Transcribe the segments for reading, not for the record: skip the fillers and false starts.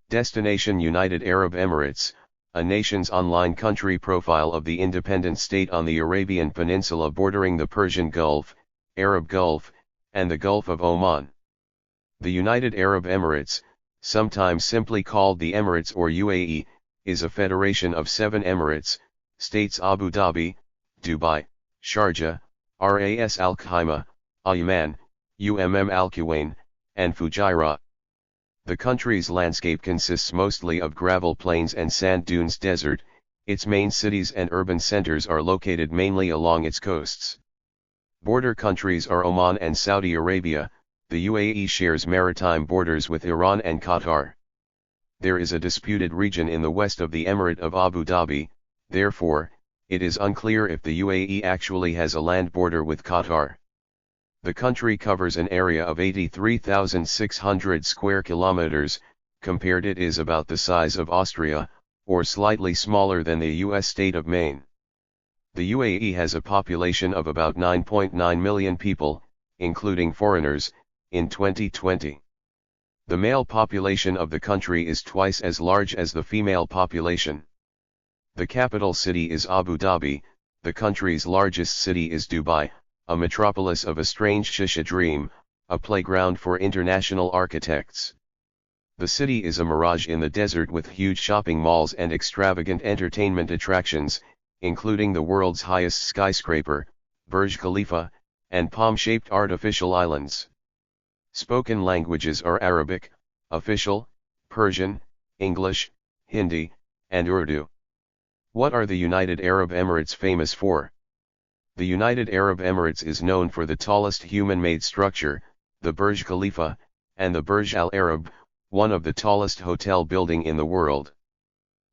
Destination United Arab Emirates, a nation's online country profile of the independent state on the Arabian Peninsula bordering the Persian Gulf, Arab Gulf, and the Gulf of Oman. The United Arab Emirates, sometimes simply called the Emirates or U.A.E., is a federation of 7 emirates, states Abu Dhabi, Dubai, Sharjah, Ra's al-Khaimah, ʿAjmān, al-Quwain, and Fujairah. The country's landscape consists mostly of gravel plains and sand dunes desert. Its main cities and urban centers are located mainly along its coasts. Border countries are Oman and Saudi Arabia. The U.A.E. shares maritime borders with Iran and Qatar. There is a disputed region in the west of the Emirate of Abu Dhabi, therefore, it is unclear if the U.A.E. actually has a land border with Qatar. The country covers an area of 83,600 square kilometers, compared it is about the size of Austria, or slightly smaller than the U.S. state of Maine. The U.A.E. has a population of about 9.9 million people, including foreigners, in 2020. The male population of the country is twice as large as the female population. The capital city is Abu Dhabi. The country's largest city is Dubai, a metropolis of a strange shisha dream, a playground for international architects. The city is a mirage in the desert with huge shopping malls and extravagant entertainment attractions, including the world's highest skyscraper, Burj Khalifa, and palm-shaped artificial islands. Spoken languages are Arabic, official, Persian, English, Hindi, and Urdu. What are the United Arab Emirates famous for? The United Arab Emirates is known for the tallest human-made structure, the Burj Khalifa, and the Burj Al Arab, one of the tallest hotel building in the world.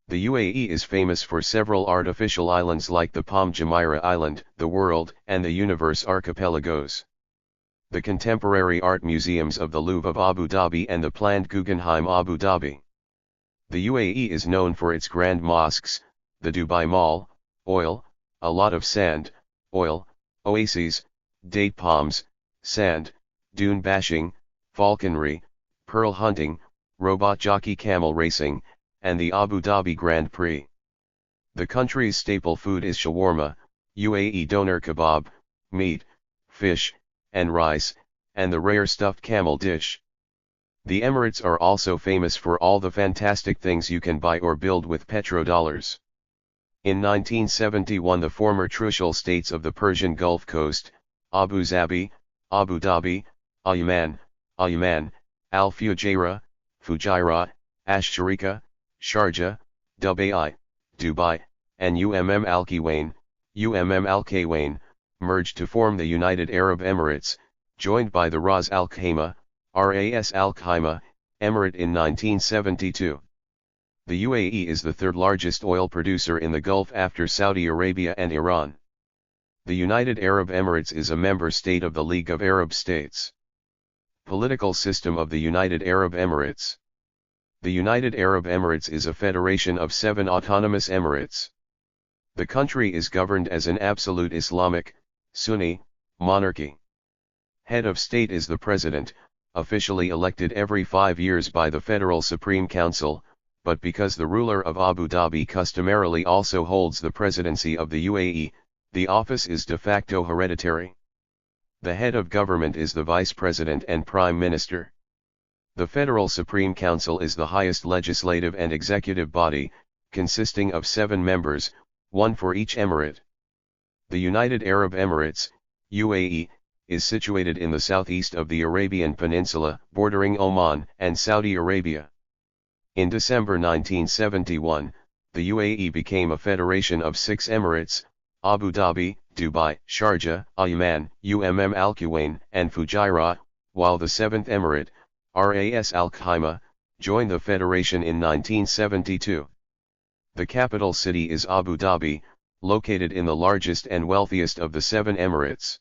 The U.A.E. is famous for several artificial islands like the Palm Jumeirah Island, the World and the Universe archipelagos. The contemporary art museums of the Louvre of Abu Dhabi and the planned Guggenheim Abu Dhabi. The U.A.E. is known for its grand mosques, the Dubai Mall, oil, a lot of sand, oil, oases, date palms, sand, dune bashing, falconry, pearl hunting, robot jockey camel racing, and the Abu Dhabi Grand Prix. The country's staple food is shawarma, U.A.E. doner kebab, meat, fish, and rice, and the rare stuffed camel dish. The Emirates are also famous for all the fantastic things you can buy or build with petrodollars. In 1971 the former trucial states of the Persian Gulf Coast, Abū Ẓaby, Abu Dhabi, ʿAjmān, al-Fujayrah, Fujairah, Al-Shāriqah, Sharjah, Dubayy, and al-Qaywayn, al-Khaymah, merged to form the United Arab Emirates, joined by the Ra's al-Khaimah, Ra's al-Khaimah, Emirate in 1972. The U.A.E. is the third largest oil producer in the Gulf after Saudi Arabia and Iran. The United Arab Emirates is a member state of the League of Arab States. Political system of the United Arab Emirates. The United Arab Emirates is a federation of 7 autonomous emirates. The country is governed as an absolute Islamic, Sunni, monarchy. Head of state is the president, officially elected every 5 years by the Federal Supreme Council, but because the ruler of Abu Dhabi customarily also holds the presidency of the U.A.E., the office is de facto hereditary. The head of government is the vice president and prime minister. The Federal Supreme Council is the highest legislative and executive body, consisting of 7 members, 1 for each emirate. The United Arab Emirates, U.A.E., is situated in the southeast of the Arabian Peninsula, bordering Oman and Saudi Arabia. In December 1971, the U.A.E. became a federation of 6 emirates, Abu Dhabi, Dubai, Sharjah, ʿAjmān, al-Quwain, and Fujairah, while the 7th emirate, Ra's al-Khaimah, joined the federation in 1972. The capital city is Abu Dhabi, located in the largest and wealthiest of the 7 emirates.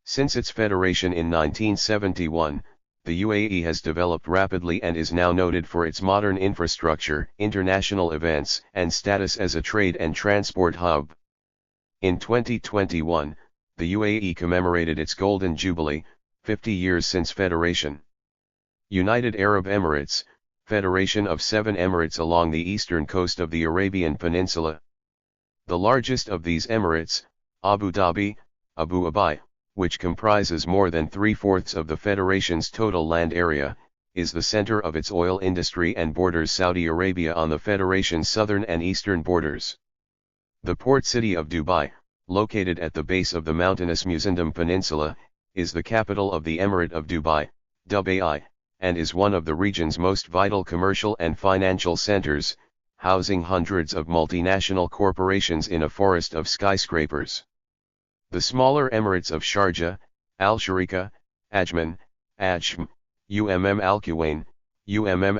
Since its federation in 1971, the U.A.E. has developed rapidly and is now noted for its modern infrastructure, international events, and status as a trade and transport hub. In 2021, the U.A.E. commemorated its Golden Jubilee, 50 years since federation. United Arab Emirates, federation of 7 emirates along the eastern coast of the Arabian Peninsula. The largest of these emirates, Abū Ẓaby, Abū Ẓaby, which comprises more than 3/4 of the federation's total land area, is the center of its oil industry and borders Saudi Arabia on the federation's southern and eastern borders. The port city of Dubai, located at the base of the mountainous Musandam Peninsula, is the capital of the Emirate of Dubai, Dubayy, and is one of the region's most vital commercial and financial centers, housing hundreds of multinational corporations in a forest of skyscrapers. The smaller emirates of Sharjah, Al-Shāriqah, ʿAjman, al-Quwain,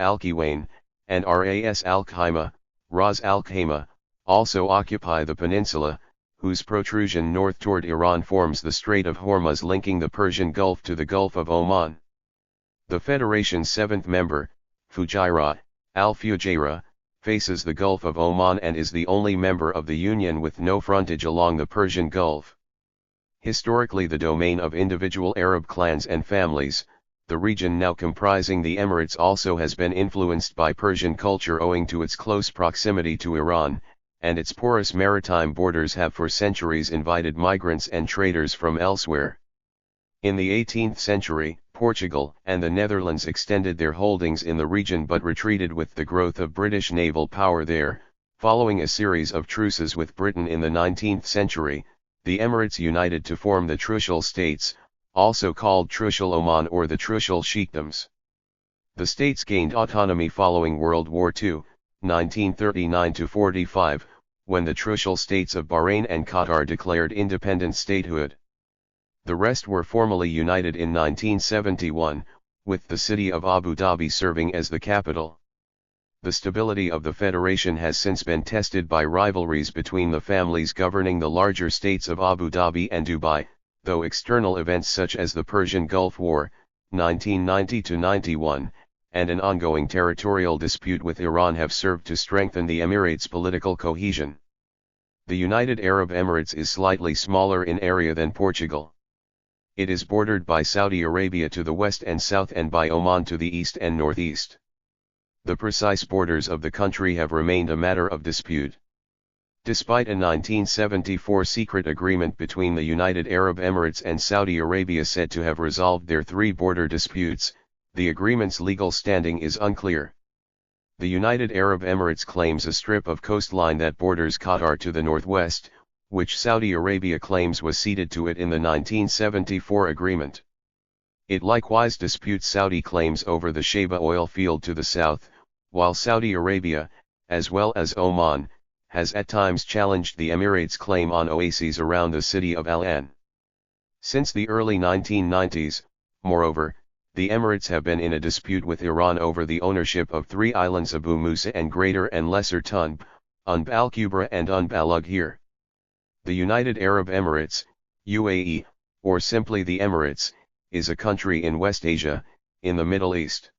al-Qaywayn, and Ra's al-Khaimah, Ra's al-Khaimah, also occupy the peninsula, whose protrusion north toward Iran forms the Strait of Hormuz linking the Persian Gulf to the Gulf of Oman. The Federation's 7th member, Fujairah, al-Fujayrah, faces the Gulf of Oman and is the only member of the Union with no frontage along the Persian Gulf. Historically the domain of individual Arab clans and families, the region now comprising the Emirates also has been influenced by Persian culture owing to its close proximity to Iran, and its porous maritime borders have for centuries invited migrants and traders from elsewhere. In the 18th century, Portugal and the Netherlands extended their holdings in the region but retreated with the growth of British naval power there. Following a series of truces with Britain in the 19th century, the Emirates united to form the Trucial States, also called Trucial Oman or the Trucial Sheikdoms. The states gained autonomy following World War II, 1939–45, when the Trucial States of Bahrain and Qatar declared independent statehood. The rest were formally united in 1971, with the city of Abū Ẓaby serving as the capital. The stability of the federation has since been tested by rivalries between the families governing the larger states of Abū Ẓaby and Dubai, though external events such as the Persian Gulf War, 1990–91, and an ongoing territorial dispute with Iran have served to strengthen the Emirates' political cohesion. The United Arab Emirates is slightly smaller in area than Portugal. It is bordered by Saudi Arabia to the west and south and by Oman to the east and northeast. The precise borders of the country have remained a matter of dispute. Despite a 1974 secret agreement between the United Arab Emirates and Saudi Arabia said to have resolved their 3 border disputes, the agreement's legal standing is unclear. The United Arab Emirates claims a strip of coastline that borders Qatar to the northwest, which Saudi Arabia claims was ceded to it in the 1974 agreement. It likewise disputes Saudi claims over the Sheba oil field to the south, while Saudi Arabia, as well as Oman, has at times challenged the Emirates' claim on oases around the city of Al-Ain. Since the early 1990s, moreover, the Emirates have been in a dispute with Iran over the ownership of 3 islands Abu Musa and Greater and Lesser Tunb, Unb al-Kubra and Unb al-Ughir. The United Arab Emirates, U.A.E., or simply the Emirates, is a country in West Asia, in the Middle East.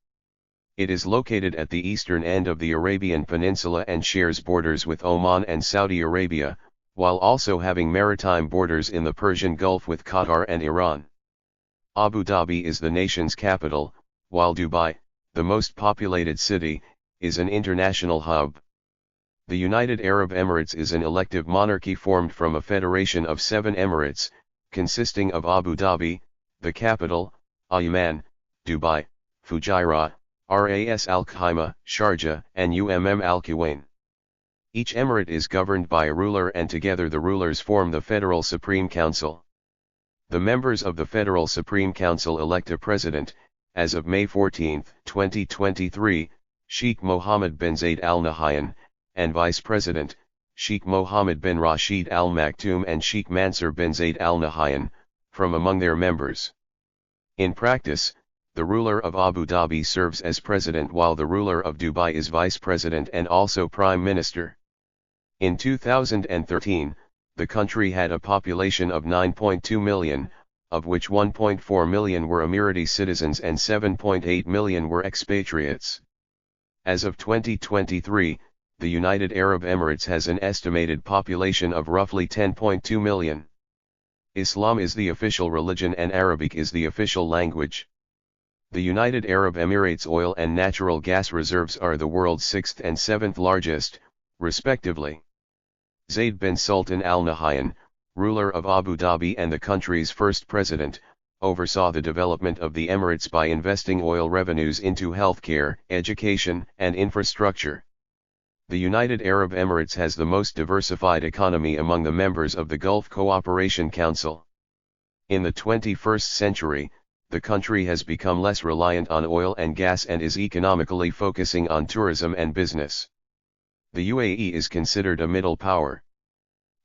It is located at the eastern end of the Arabian Peninsula and shares borders with Oman and Saudi Arabia, while also having maritime borders in the Persian Gulf with Qatar and Iran. Abū Ẓaby is the nation's capital, while Dubai, the most populated city, is an international hub. The United Arab Emirates is an elective monarchy formed from a federation of 7 emirates, consisting of Abū Ẓaby, the capital, ʿAjmān, Dubai, Fujairah, Ra's al-Khaimah, Sharjah, and al-Qaywayn. Each emirate is governed by a ruler and together the rulers form the Federal Supreme Council. The members of the Federal Supreme Council elect a president, as of May 14, 2023, Sheikh Mohammed bin Zayed Al Nahyan, and vice president, Sheikh Mohammed bin Rashid Al Maktoum and Sheikh Mansur bin Zayed Al Nahyan, from among their members. In practice, the ruler of Abū Ẓaby serves as president while the ruler of Dubai is vice president and also prime minister. In 2013, the country had a population of 9.2 million, of which 1.4 million were Emirati citizens and 7.8 million were expatriates. As of 2023, the United Arab Emirates has an estimated population of roughly 10.2 million. Islam is the official religion and Arabic is the official language. The United Arab Emirates oil and natural gas reserves are the world's 6th and 7th largest, respectively. Zayd bin Sultan Al Nahyan, ruler of Abu Dhabi and the country's first president, oversaw the development of the Emirates by investing oil revenues into healthcare, education, and infrastructure. The United Arab Emirates has the most diversified economy among the members of the Gulf Cooperation Council. In the 21st century, the country has become less reliant on oil and gas and is economically focusing on tourism and business. The U.A.E. is considered a middle power.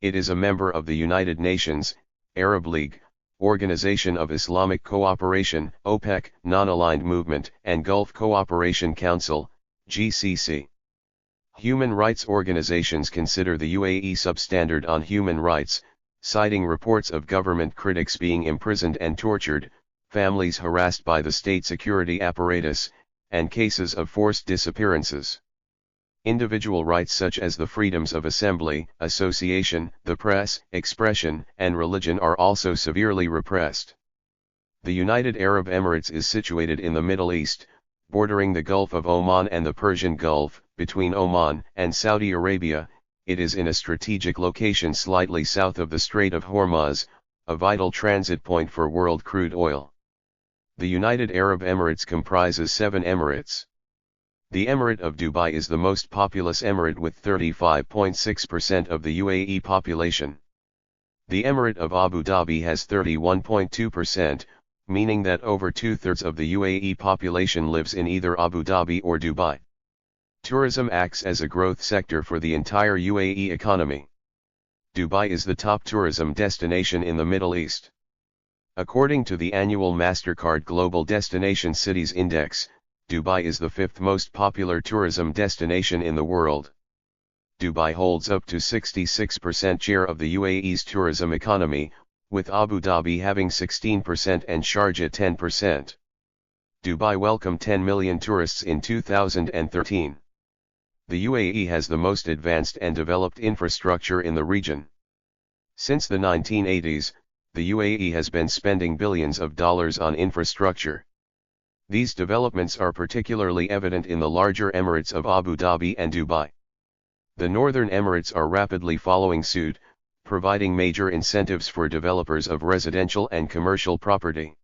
It is a member of the United Nations, Arab League, Organization of Islamic Cooperation, OPEC, Non-Aligned Movement, and Gulf Cooperation Council, GCC. Human rights organizations consider the U.A.E. substandard on human rights, citing reports of government critics being imprisoned and tortured, families harassed by the state security apparatus, and cases of forced disappearances. Individual rights such as the freedoms of assembly, association, the press, expression, and religion are also severely repressed. The United Arab Emirates is situated in the Middle East, bordering the Gulf of Oman and the Persian Gulf. Between Oman and Saudi Arabia, it is in a strategic location slightly south of the Strait of Hormuz, a vital transit point for world crude oil. The United Arab Emirates comprises 7 emirates. The Emirate of Dubai is the most populous emirate with 35.6% of the U.A.E. population. The Emirate of Abu Dhabi has 31.2%, meaning that over 2/3 of the U.A.E. population lives in either Abu Dhabi or Dubai. Tourism acts as a growth sector for the entire U.A.E. economy. Dubai is the top tourism destination in the Middle East. According to the annual MasterCard Global Destination Cities Index, Dubai is the 5th most popular tourism destination in the world. Dubai holds up to 66% share of the U.A.E.'s tourism economy, with Abu Dhabi having 16% and Sharjah 10%. Dubai welcomed 10 million tourists in 2013. The U.A.E. has the most advanced and developed infrastructure in the region. Since the 1980s, the U.A.E. has been spending billions of dollars on infrastructure. These developments are particularly evident in the larger emirates of Abu Dhabi and Dubai. The northern emirates are rapidly following suit, providing major incentives for developers of residential and commercial property.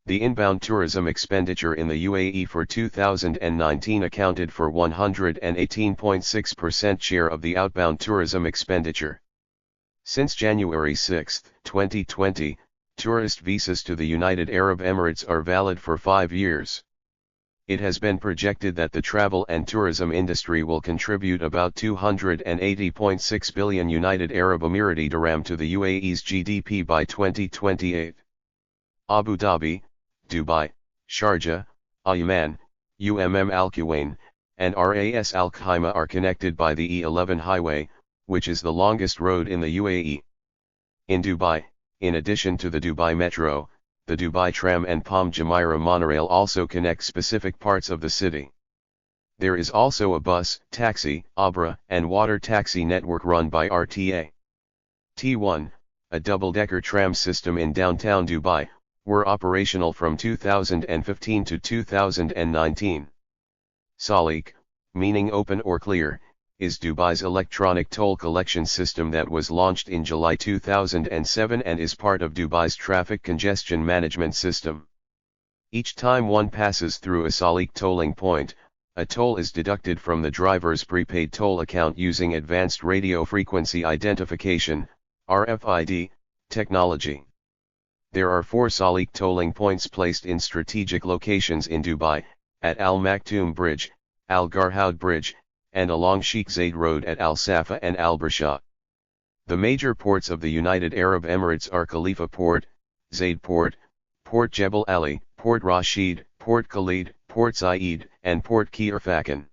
The inbound tourism expenditure in the U.A.E. for 2019 accounted for 118.6% share of the outbound tourism expenditure. Since January 6, 2020, tourist visas to the United Arab Emirates are valid for 5 years. It has been projected that the travel and tourism industry will contribute about 280.6 billion United Arab Emirati dirham to the U.A.E.'s GDP by 2028. Abu Dhabi, Dubai, Sharjah, ʿAjmān, al-Khaymah, and Ra's al-Khaimah are connected by the E11 highway, which is the longest road in the U.A.E. In Dubai, in addition to the Dubai Metro, the Dubai Tram and Palm Jumeirah monorail also connect specific parts of the city. There is also a bus, taxi, Abra, and water taxi network run by RTA. T1, a double-decker tram system in downtown Dubai, were operational from 2015 to 2019. Salik, meaning open or clear, is Dubai's electronic toll collection system that was launched in July 2007 and is part of Dubai's traffic congestion management system. Each time one passes through a Salik tolling point, a toll is deducted from the driver's prepaid toll account using advanced radio frequency identification (RFID) technology. There are 4 Salik tolling points placed in strategic locations in Dubai, at Al Maktoum Bridge, Al Garhoud Bridge, and along Sheikh Zayed Road at Al Safa and Al Barsha. The major ports of the United Arab Emirates are Khalifa Port, Zayed Port, Port Jebel Ali, Port Rashid, Port Khalid, Port Said, and Port Khir Fakkan.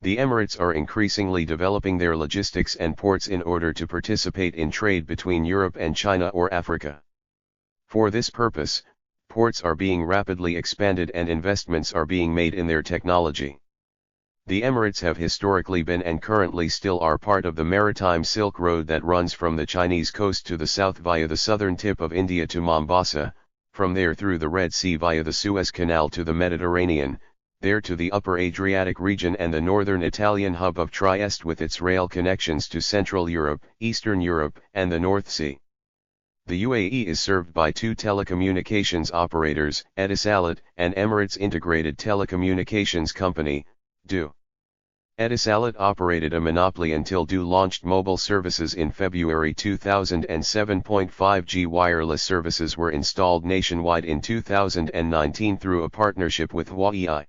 The Emirates are increasingly developing their logistics and ports in order to participate in trade between Europe and China or Africa. For this purpose, ports are being rapidly expanded and investments are being made in their technology. The Emirates have historically been and currently still are part of the maritime Silk Road that runs from the Chinese coast to the south via the southern tip of India to Mombasa, from there through the Red Sea via the Suez Canal to the Mediterranean, there to the upper Adriatic region and the northern Italian hub of Trieste with its rail connections to Central Europe, Eastern Europe, and the North Sea. The U.A.E. is served by two telecommunications operators, Etisalat and Emirates Integrated Telecommunications Company, DO. Etisalat operated a monopoly until DO launched mobile services in February 2007. 5G wireless services were installed nationwide in 2019 through a partnership with U.A.E.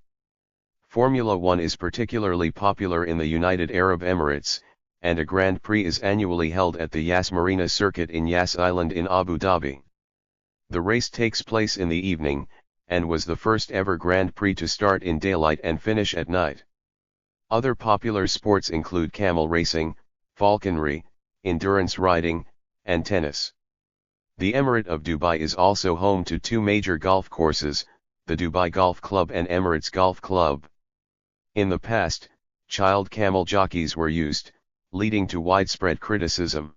Formula One is particularly popular in the United Arab Emirates, and a Grand Prix is annually held at the Yas Marina circuit in Yas Island in Abu Dhabi. The race takes place in the evening, and was the first ever Grand Prix to start in daylight and finish at night. Other popular sports include camel racing, falconry, endurance riding, and tennis. The Emirate of Dubai is also home to two major golf courses, the Dubai Golf Club and Emirates Golf Club. In the past, child camel jockeys were used, leading to widespread criticism.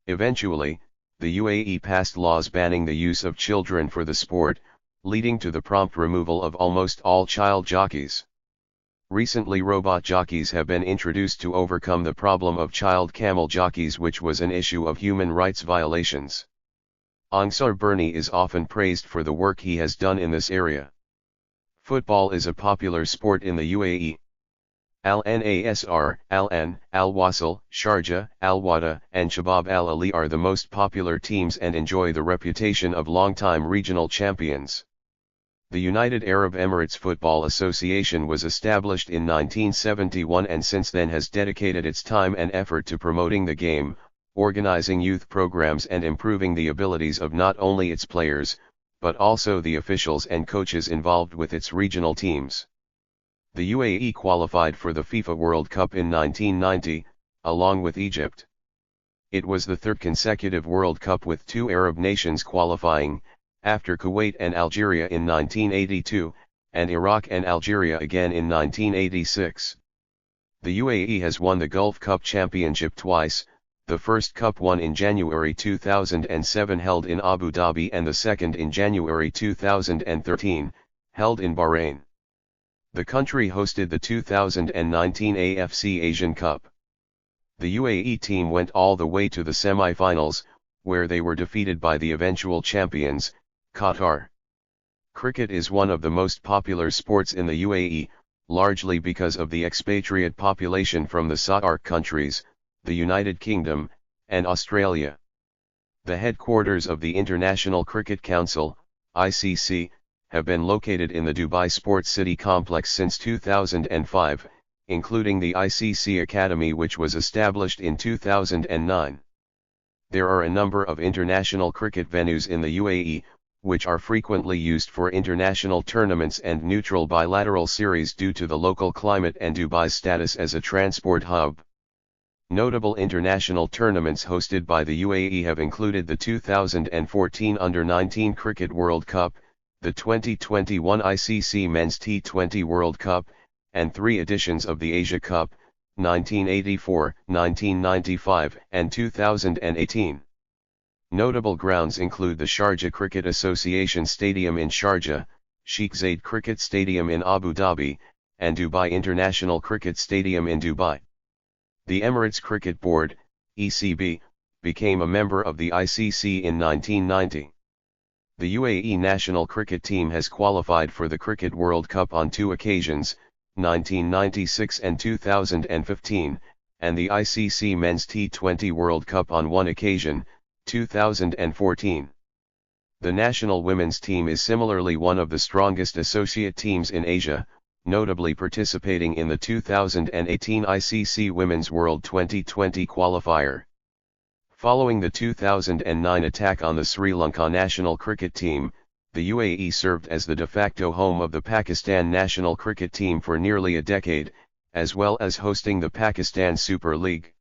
Eventually, the U.A.E. passed laws banning the use of children for the sport, leading to the prompt removal of almost all child jockeys. Recently, robot jockeys have been introduced to overcome the problem of child camel jockeys, which was an issue of human rights violations. Ansar Berni is often praised for the work he has done in this area. Football is a popular sport in the U.A.E. Al-Nasr, Al-Ain, Al-Wasl, Sharjah, Al-Wahda, and Shabab Al-Ali are the most popular teams and enjoy the reputation of long-time regional champions. The United Arab Emirates Football Association was established in 1971 and since then has dedicated its time and effort to promoting the game, organizing youth programs and improving the abilities of not only its players, but also the officials and coaches involved with its regional teams. The U.A.E. qualified for the FIFA World Cup in 1990, along with Egypt. It was the third consecutive World Cup with two Arab nations qualifying, after Kuwait and Algeria in 1982, and Iraq and Algeria again in 1986. The U.A.E. has won the Gulf Cup Championship twice, the first cup won in January 2007 held in Abu Dhabi and the second in January 2013, held in Bahrain. The country hosted the 2019 AFC Asian Cup. The U.A.E. team went all the way to the semi-finals, where they were defeated by the eventual champions, Qatar. Cricket is one of the most popular sports in the U.A.E., largely because of the expatriate population from the SAARC countries, the United Kingdom, and Australia. The headquarters of the International Cricket Council, ICC, have been located in the Dubai Sports City complex since 2005, including the ICC Academy, which was established in 2009. There are a number of international cricket venues in the U.A.E., which are frequently used for international tournaments and neutral bilateral series due to the local climate and Dubai's status as a transport hub. Notable international tournaments hosted by the U.A.E. have included the 2014 Under-19 Cricket World Cup, the 2021 ICC Men's T20 World Cup, and 3 editions of the Asia Cup, 1984, 1995, and 2018. Notable grounds include the Sharjah Cricket Association Stadium in Sharjah, Sheikh Zayed Cricket Stadium in Abu Dhabi, and Dubai International Cricket Stadium in Dubai. The Emirates Cricket Board, ECB, became a member of the ICC in 1990. The U.A.E. national cricket team has qualified for the Cricket World Cup on 2 occasions, 1996 and 2015, and the ICC Men's T20 World Cup on 1 occasion, 2014. The national women's team is similarly one of the strongest associate teams in Asia, notably participating in the 2018 ICC Women's World 2020 qualifier. Following the 2009 attack on the Sri Lanka national cricket team, the U.A.E. served as the de facto home of the Pakistan national cricket team for nearly a decade, as well as hosting the Pakistan Super League.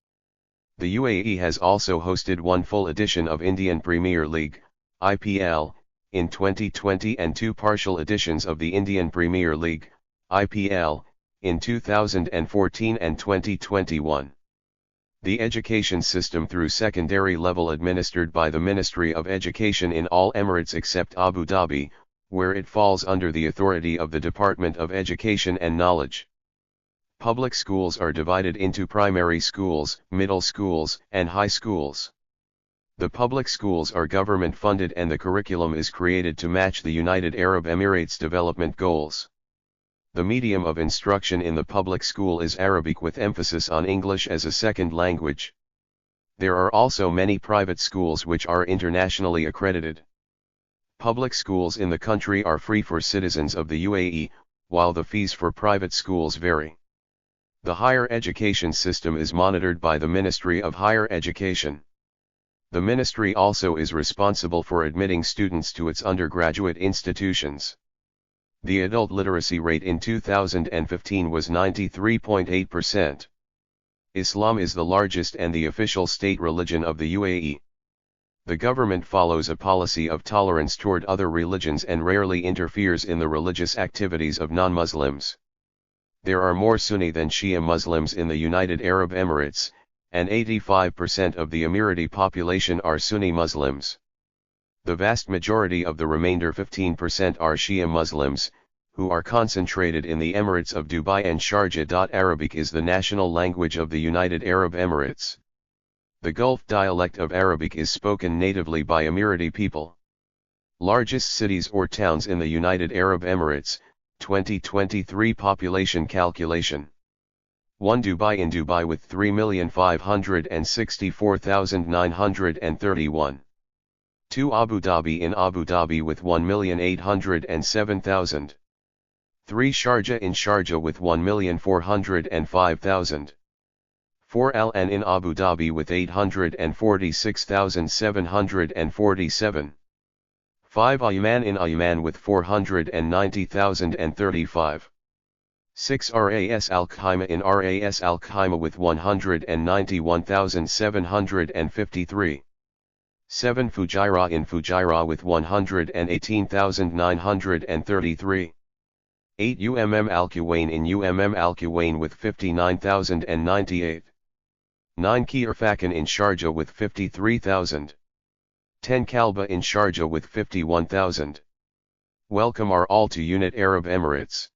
The U.A.E. has also hosted one full edition of Indian Premier League, IPL, in 2020 and 2 partial editions of the Indian Premier League, IPL, in 2014 and 2021. The education system through secondary level administered by the Ministry of Education in all Emirates except Abu Dhabi, where it falls under the authority of the Department of Education and Knowledge. Public schools are divided into primary schools, middle schools, and high schools. The public schools are government funded and the curriculum is created to match the United Arab Emirates development goals. The medium of instruction in the public school is Arabic with emphasis on English as a second language. There are also many private schools which are internationally accredited. Public schools in the country are free for citizens of the U.A.E, while the fees for private schools vary. The higher education system is monitored by the Ministry of Higher Education. The ministry also is responsible for admitting students to its undergraduate institutions. The adult literacy rate in 2015 was 93.8%. Islam is the largest and the official state religion of the U.A.E. The government follows a policy of tolerance toward other religions and rarely interferes in the religious activities of non-Muslims. There are more Sunni than Shia Muslims in the United Arab Emirates, and 85% of the Emirati population are Sunni Muslims. The vast majority of the remainder 15% are Shia Muslims, who are concentrated in the Emirates of Dubai and Sharjah. Arabic is the national language of the United Arab Emirates. The Gulf dialect of Arabic is spoken natively by Emirati people. Largest cities or towns in the United Arab Emirates, 2023 population calculation. 1 Dubai in Dubai with 3,564,931. 2 Abu Dhabi in Abu Dhabi with 1,807,000. 3 Sharjah in Sharjah with 1,405,000. 4 Al-Ain in Abu Dhabi with 846,747. 5 ʿAjmān in ʿAjmān with 490,035. 6 Ra's al-Khaimah in Ra's al-Khaimah with 191,753. 7 Fujairah in Fujairah with 118,933. 8 al-Khaywān in al-Khaywān with 59,098. 9 Kharfakan in Sharjah with 53,000. 10 Kalba in Sharjah with 51,000. Welcome are all to United Arab Emirates.